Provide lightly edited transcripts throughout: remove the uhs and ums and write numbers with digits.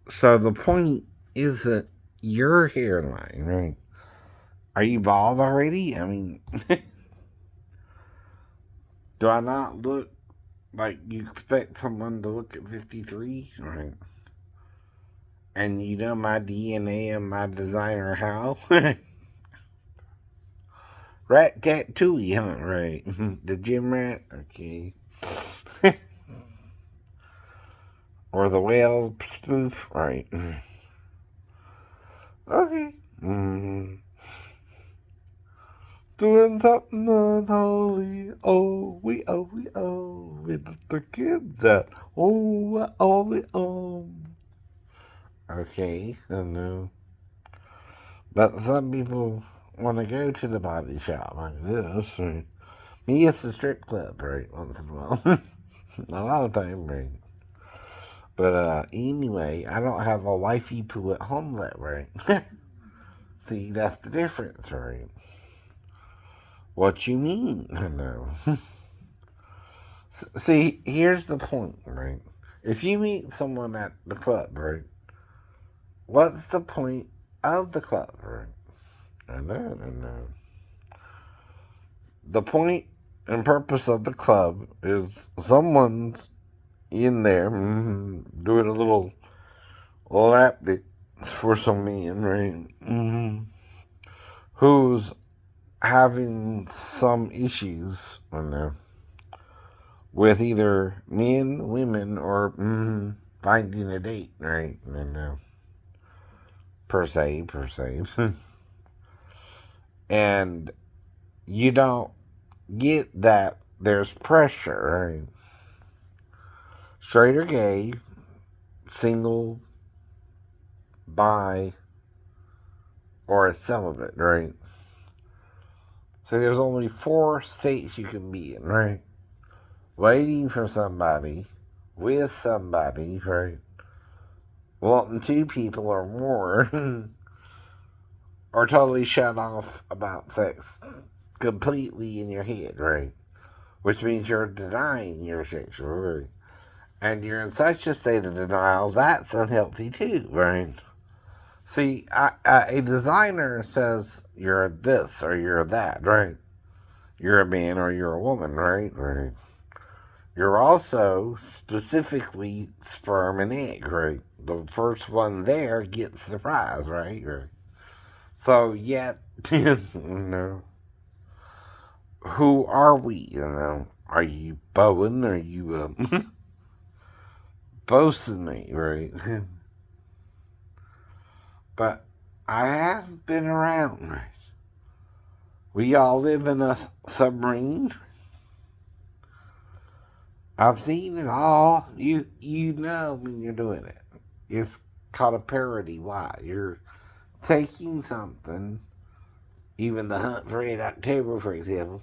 So the point is that your hairline, right? Are you bald already? I mean, do I not look like you expect someone to look at 53? Right. And you know my DNA and my designer how? Rat cat tooey, huh? Right. The gym rat? Okay. Or the whale spoof? Right. Okay. Doing something unholy. With the kids that. Okay, I know. But some people want to go to the body shop like this. Or, me, it's the strip club, right? Once in a while. A lot of time, right? But anyway, I don't have a wifey poo at home that right. See, that's the difference, right? What you mean? I know. See, here's the point, right? If you meet someone at the club, right? What's the point of the club, right? I know, I know. The point and purpose of the club is someone's in there doing a little lap dance for some man, right? Who's having some issues, I know, with either men, women, or finding a date, right? I know. Per se. And you don't get that there's pressure, right? Straight or gay, single, bi, or a celibate, right? So there's only 4 states you can be in, right? Waiting for somebody, with somebody, right? Wanting 2 people or more, or totally shut off about sex completely in your head, right? Which means you're denying your sexuality. And you're in such a state of denial, that's unhealthy too, right? See, a designer says you're this or you're that, right? You're a man or you're a woman, right? Right. You're also specifically sperm and egg, right? The first one there gets the prize, right? Right. So, yet, who are we? Are you Bowen? Are you boasting me, right? But I have been around, right? We all live in a submarine. I've seen it all. You know when you're doing it. It's called a parody. Why? You're taking something, even the Hunt for Red October, for example,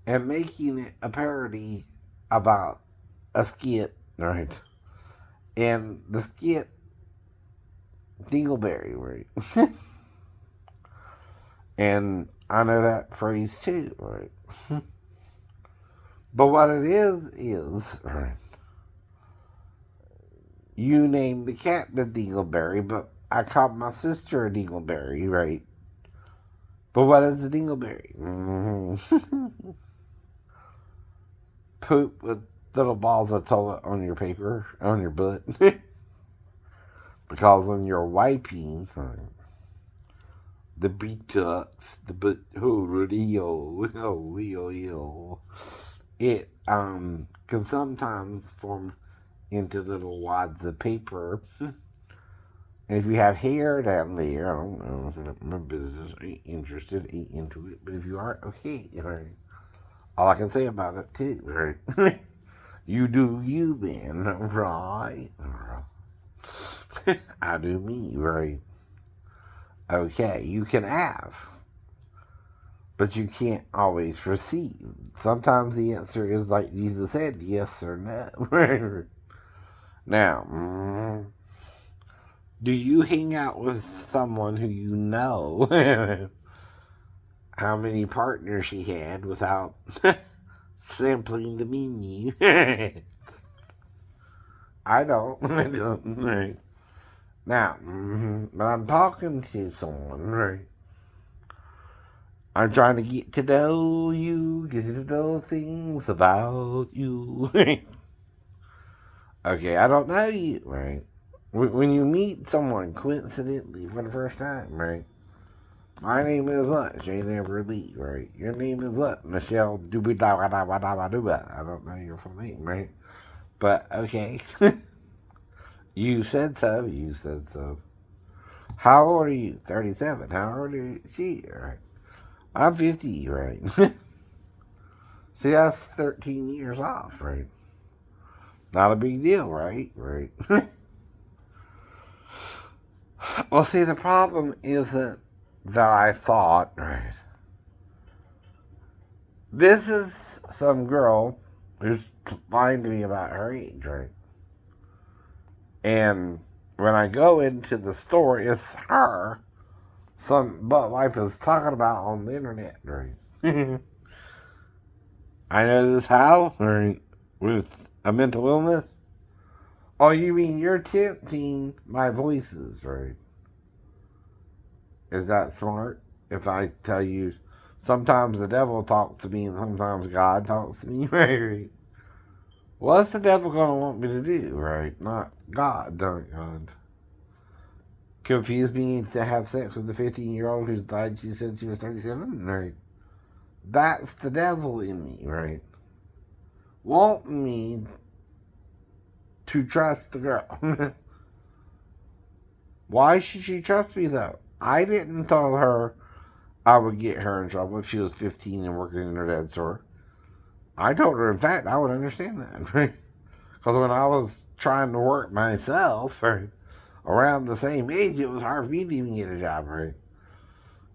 and making it a parody about a skit, right? And the skit Dingleberry, right? And I know that phrase too, right? But what it is, right? You named the cat the Dingleberry, but I called my sister a Dingleberry, right? But what is a Dingleberry? Poop with little balls of toilet on your paper, on your butt. Because when you're wiping, right, the beat cuts, the butt, it can sometimes form into little wads of paper. And if you have hair down there, I don't know, my business, ain't interested, ain't into it. But if you are, okay, right. All I can say about it, too, right? You do you, man, right? I do me, right? Okay, you can ask, but you can't always receive. Sometimes the answer is like Jesus said, yes or no. Now, do you hang out with someone who you know how many partners she had without sampling the menu? I don't. I don't. Right. Now, but I'm talking to someone, right? I'm trying to get to know you, get to know things about you. Okay, I don't know you, right? When you meet someone coincidentally for the first time, right? My name is what? Jay Amber Lee, right? Your name is what? Michelle Duba. I don't know your full name, right? But okay. You said so. You said so. How old are you? 37. How old is she? Right. I'm 50, right? See, that's 13 years off, right? Not a big deal, right? Right. Well, see, the problem isn't that I thought, right? This is some girl who's lying to me about her age, right? And when I go into the store, it's her some butt wipe is talking about on the internet, right? I know this how, right? With a mental illness. Oh, you mean you're tempting my voices, right? Is that smart? If I tell you sometimes the devil talks to me and sometimes God talks to me, right? What's the devil going to want me to do, right? Not God, don't God. Confuse me to have sex with the 15-year-old who died, she said she was 37, right? That's the devil in me, right? Want me to trust the girl. Why should she trust me, though? I didn't tell her I would get her in trouble if she was 15 and working in her dad's store. I told her, in fact, I would understand that, right? Because when I was trying to work myself, right, around the same age, it was hard for me to even get a job, right?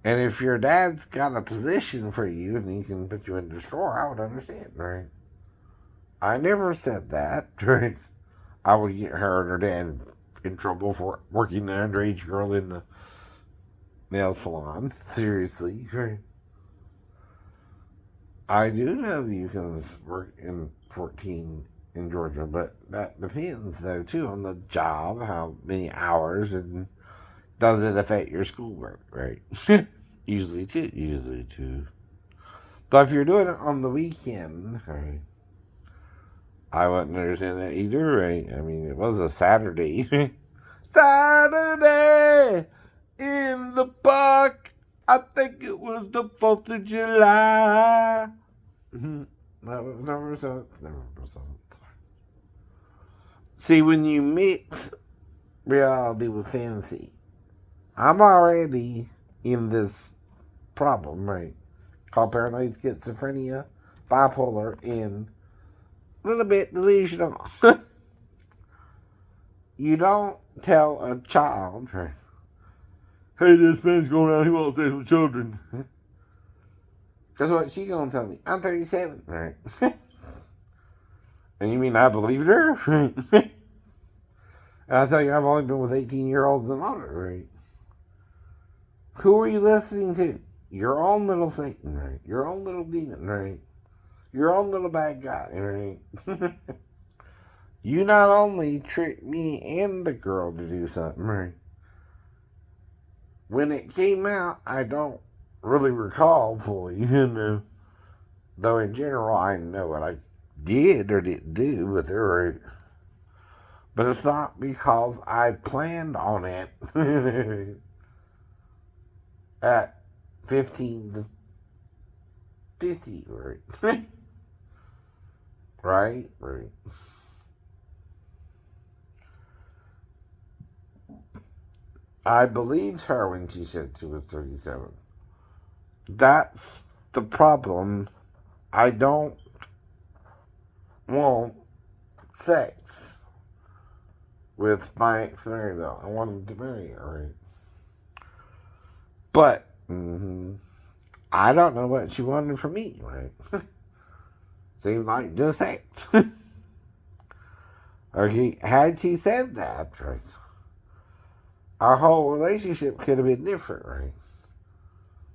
And if your dad's got a position for you and he can put you in the store, I would understand, right? I never said that, right? I would get her and her dad in trouble for working an underage girl in the nail salon. Seriously, right? I do know you can work in 14 in Georgia, but that depends, though, too, on the job, how many hours, and does it affect your schoolwork, right? Usually, too. Usually, too. But if you're doing it on the weekend, right, I wouldn't understand that either, right? I mean, it was a Saturday. Saturday in the park. I think it was the 4th of July. Never saw it. See, when you mix reality with fantasy, I'm already in this problem, right? Called paranoid schizophrenia, bipolar, and a little bit delusional. You don't tell a child, right, hey, this man's going out, he wants to with children. Because what she gonna tell me? I'm 37, right? And you mean I believed her? Right? And I tell you, I've only been with 18-year-olds and older, right? Who are you listening to? Your own little Satan, right? Your own little demon, right? Your own little bad guy, right? You not only tricked me and the girl to do something, right? When it came out, I don't really recall fully, Though in general, I know what I did or didn't do with her, right? But it's not because I planned on it at 15 to 50, right? Right? Right. I believed her when she said she was 37. That's the problem. I don't want sex with my ex Maribel. I wanted to marry her, right? But I don't know what she wanted from me, right? Seemed like just sex. Or had she said that, right, our whole relationship could have been different, right?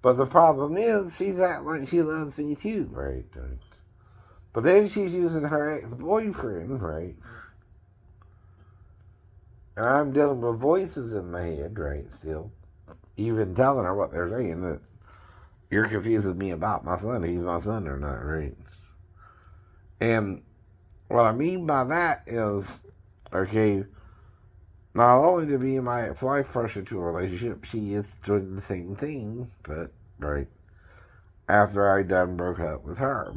But the problem is, she's acting like she loves me too, right? But then she's using her ex-boyfriend, right, And I'm dealing with voices in my head, right, still. Even telling her what they're saying, that you're confusing me about my son, he's my son or not, right? And what I mean by that is, okay, not only to be my ex-wife fresh into a relationship, she is doing the same thing, but, right, after I done broke up with her.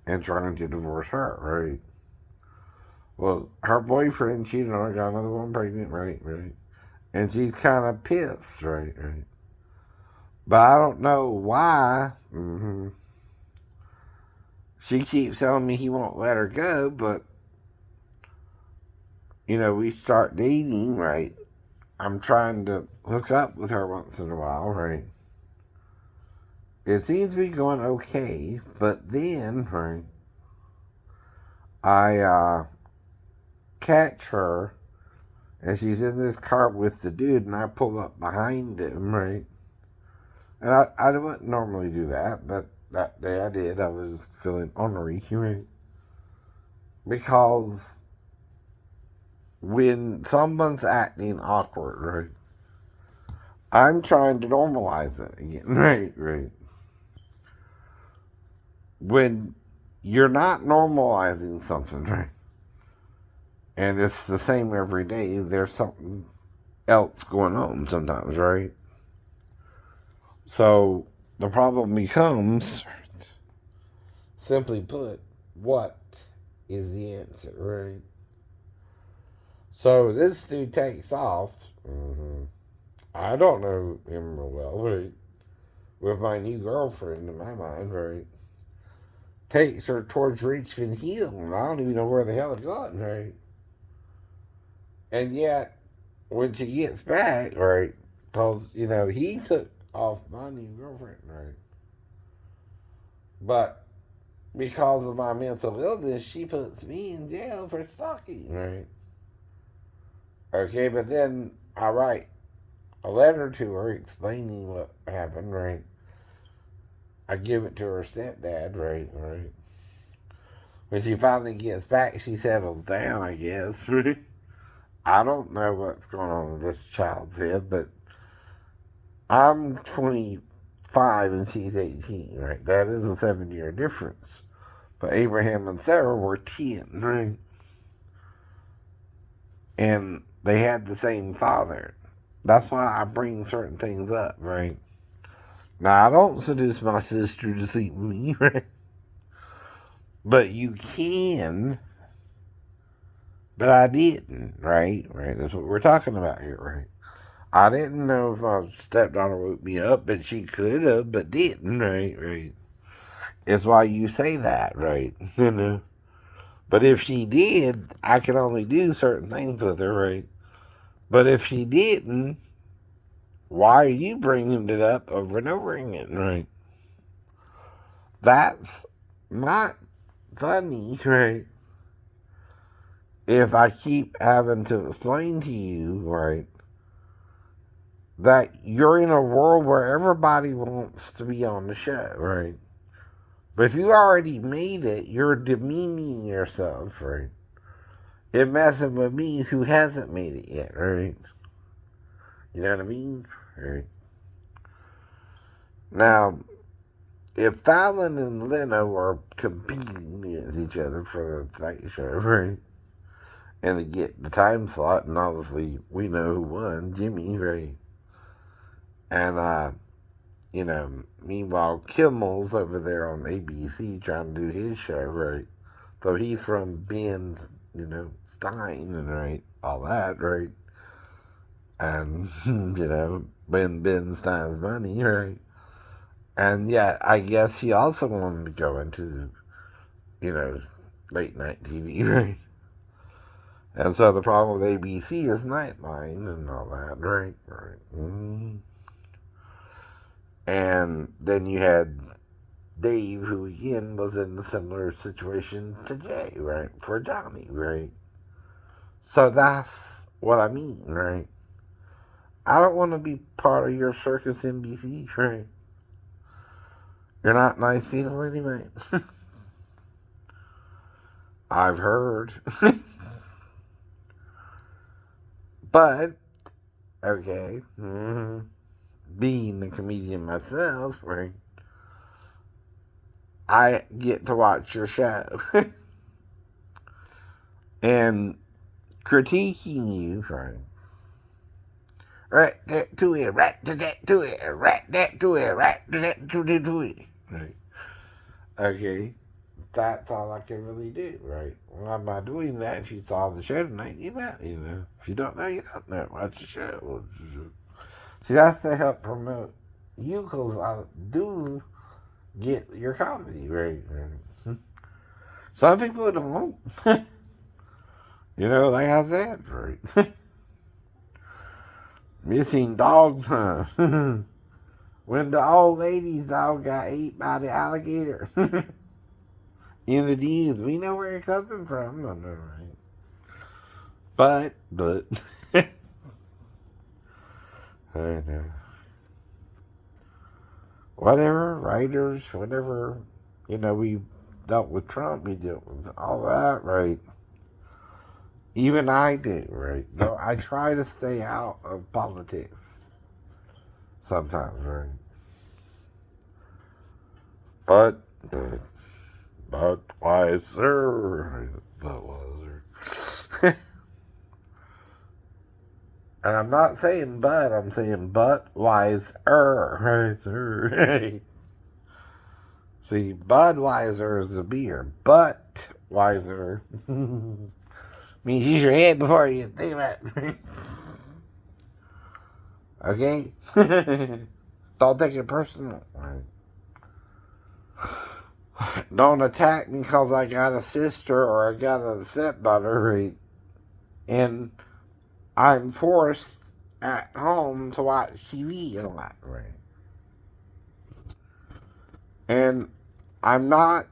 And trying to divorce her, right? Well, her boyfriend cheated on her, got another one pregnant, right? And she's kind of pissed, right? But I don't know why. She keeps telling me he won't let her go, but, we start dating, right? I'm trying to hook up with her once in a while, right? It seems to be going okay, but then, right, I catch her, and she's in this car with the dude, and I pull up behind him, right? And I wouldn't normally do that, but that day I did. I was feeling ornery, right? Because when someone's acting awkward, right, I'm trying to normalize it again, right? When you're not normalizing something, right, and it's the same every day, there's something else going on sometimes, right? So the problem becomes, simply put, what is the answer, right? So this dude takes off. I don't know him real well, right? With my new girlfriend in my mind, right? Takes her towards Richmond Hill, and I don't even know where the hell it got, right? And yet, when she gets back, right, because, he took off my new girlfriend, right? But because of my mental illness, she puts me in jail for stalking, right? Okay, but then I write a letter to her explaining what happened, right? I give it to her stepdad, right? When she finally gets back, she settles down, I guess, right? I don't know what's going on in this child's head, but I'm 25 and she's 18, right? That is a 7-year difference. But Abraham and Sarah were 10, right? And they had the same father. That's why I bring certain things up, right? Now, I don't seduce my sister to see me, right? But you can, but I didn't, right? Right? That's what we're talking about here, right? I didn't know if my stepdaughter woke me up, but she could have, but didn't, right? It's why you say that, right? But if she did, I could only do certain things with her, right? But if she didn't, why are you bringing it up over and over again, right? That's not funny, right? If I keep having to explain to you, right, that you're in a world where everybody wants to be on the show, right? But if you already made it, you're demeaning yourself, right? It messing with me who hasn't made it yet, right? You know what I mean? Right. Now, if Fallon and Leno are competing against each other for the Tonight Show, right? And to get the time slot, and obviously we know who won, Jimmy, right? And meanwhile, Kimmel's over there on ABC trying to do his show, right? So he's from Ben's, Stein and right, all that, right? And, Ben Stein's money, right? And yet, I guess he also wanted to go into, you know, late night TV, right? And so the problem with ABC is Nightline and all that, right? Right. And then you had Dave, who again was in a similar situation to Jay, right? For Johnny, right? So that's what I mean, right? I don't want to be part of your circus NBC, right? You're not nice people anyway. I've heard. But, okay, being a comedian myself, right, I get to watch your show. And critiquing you, right? Right that to it, right to that to it, right that to it, right to that to it. Right. Okay. That's all I can really do, right? Why am I doing that? If you saw the show tonight, you know, If you don't know, you don't know. Watch the show. See, that's to help promote you, because I do get your comedy, right? Some people don't. Like I said, right? Missing dogs, huh? When the old lady's dog got ate by the alligator in the news, we know where it's coming from. I know, right? But, I know. Whatever, writers, whatever, we dealt with Trump, we dealt with all that, right? Even I do, right? So I try to stay out of politics sometimes, right? But wiser, but wiser. And I'm not saying but, I'm saying but wiser. See, Budweiser is a beer, but wiser means use your head before you think about it. Okay? Don't take it personal. Don't attack me because I got a sister or I got a stepdaughter, right? And I'm forced at home to watch TV a lot, right? And I'm not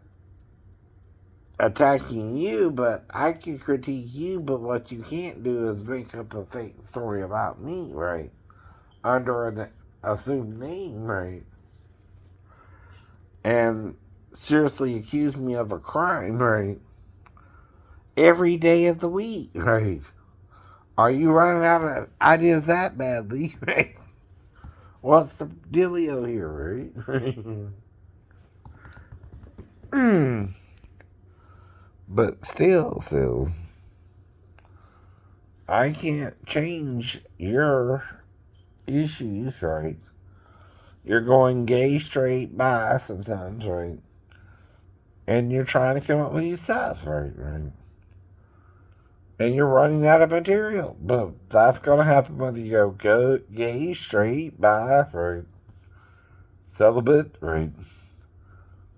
attacking you, but I can critique you, but what you can't do is make up a fake story about me, right? Under an assumed name, right? And seriously accuse me of a crime, right? Every day of the week, right? Are you running out of ideas that badly, right? What's the dealio here, right? But still, I can't change your issues, right? You're going gay, straight, bi sometimes, right? And you're trying to come up with your stuff, right? And you're running out of material. But that's going to happen whether you go gay, straight, bi, right? Celibate, right?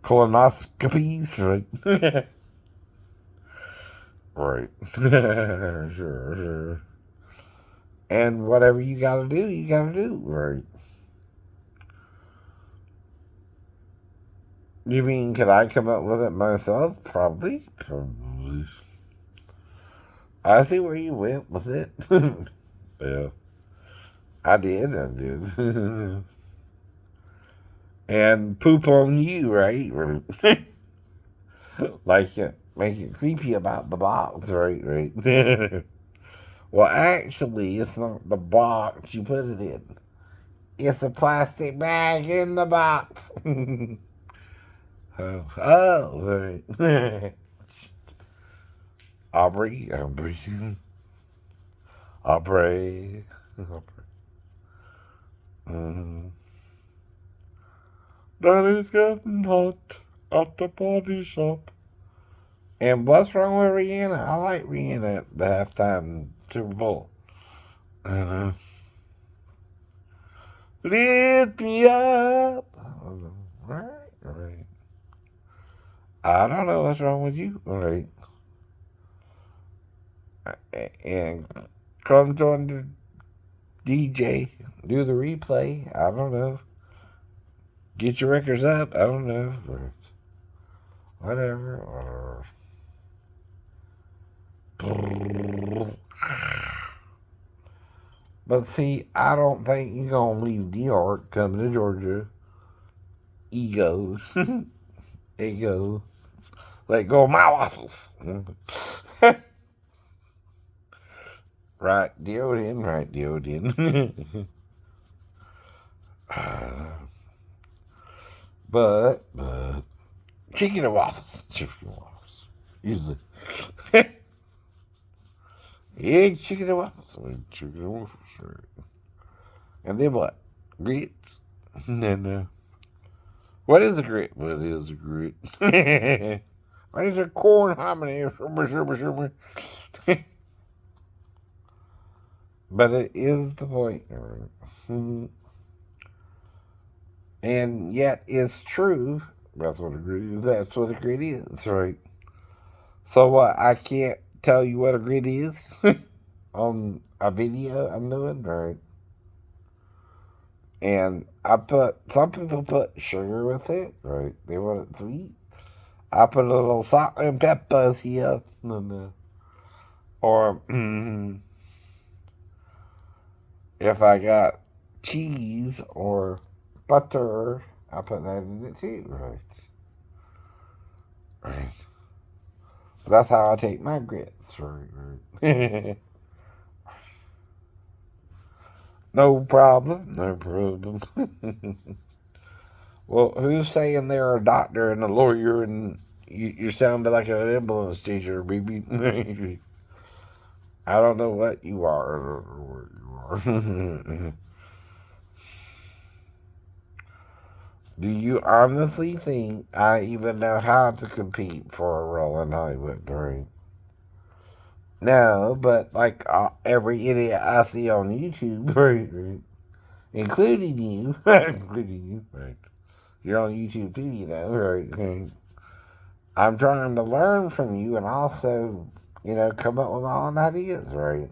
Colonoscopies, right? Right. Sure. And whatever you gotta do, you gotta do, right? You mean, could I come up with it myself? Probably. I see where you went with it. Yeah. I did. And poop on you, right? Like, make it creepy about the box, right? Well, actually, it's not the box you put it in. It's a plastic bag in the box. Right. Aubrey. Mm-hmm. Daddy's getting hot at the body shop. And what's wrong with Rihanna? I like Rihanna at the halftime Super Bowl. Lift me up. Right. I don't know what's wrong with you. Right. And come join the DJ. Do the replay. I don't know. Get your records up. I don't know. Whatever. But see, I don't think you're going to leave New York, coming to Georgia. Egos. Ego. Let go of my waffles. Right, Deodin, right, Deodin. but, chicken and waffles. Chicken and waffles. Usually. Egg, chicken and waffles. Chicken and waffles, right. And then what? Grits. And, what is a grit? What is a grit? What is a corn hominy? But it is the point. And yet it's true. That's what a grit is. That's what a grit is, right? So what? I can't tell you what a grit is on a video I'm doing, right? And some people put sugar with it, right? They want it sweet. I put a little salt and peppers here. Or if I got cheese or butter, I put that in it too, right? Right. So that's how I take my grits, right? No problem, no problem. Well, who's saying they're a doctor and a lawyer and you sound like an ambulance teacher, baby? I don't know what you are or what you are. Do you honestly think I even know how to compete for a role in Hollywood, right? No, but like every idiot I see on YouTube, right? Including you, including you, right? You're on YouTube too, you know, right? I'm trying to learn from you and also, come up with my own ideas, right?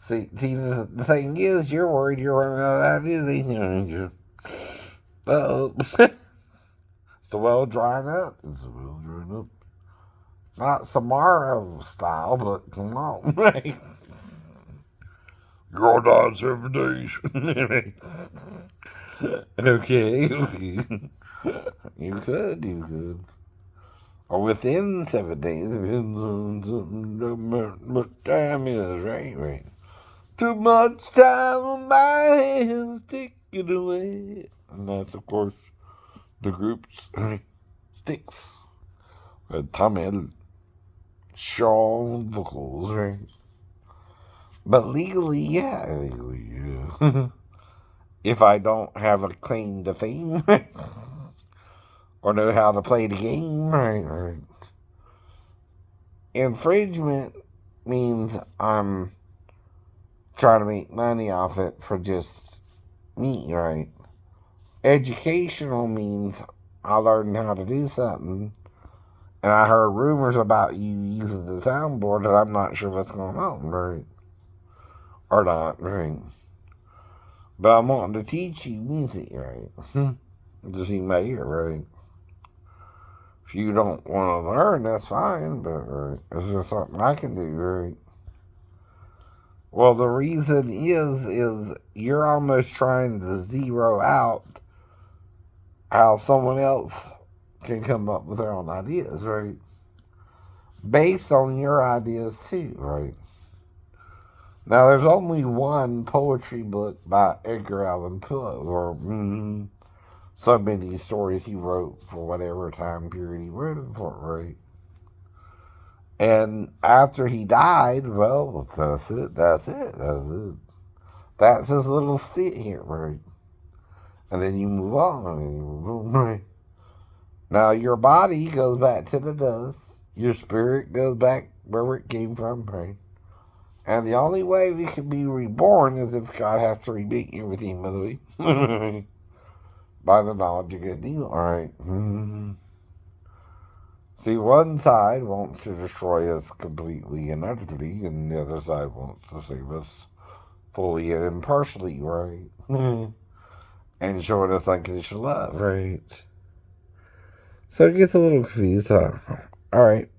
See, the thing is, you're worried you're running out of ideas. Well, it's the well drying up. It's the well drying up. Not Samara style, but come on, right? Girl died 7 days. Okay. You could. Or within 7 days, depends on what time is, right? Too much time on my hands, take it away. And that's, of course, the group's Styx. Tommy had strong vocals, right? But legally, yeah. If I don't have a claim to fame, or know how to play the game, right. Infringement means I'm trying to make money off it for just me, right? Educational means I learned how to do something, and I heard rumors about you using the soundboard that I'm not sure what's going on, right? Or not, right? But I'm wanting to teach you music, right? Just in my ear, right? If you don't want to learn, that's fine, but right, it's just something I can do, right? Well, the reason is you're almost trying to zero out how someone else can come up with their own ideas, right? Based on your ideas too, right? Now, there's only one poetry book by Edgar Allan Poe, or so many stories he wrote for whatever time period he wrote them for, right? And after he died, well, that's it. That's his little stint here, right? And then you move on, right? Now, your body goes back to the dust. Your spirit goes back where it came from, right? And the only way we can be reborn is if God has to remake everything, by the way. By the knowledge of good and evil, alright? See, one side wants to destroy us completely and utterly, and the other side wants to save us fully and impartially, right? And showing us unconditional love, right? So it gets a little confused, huh? Alright.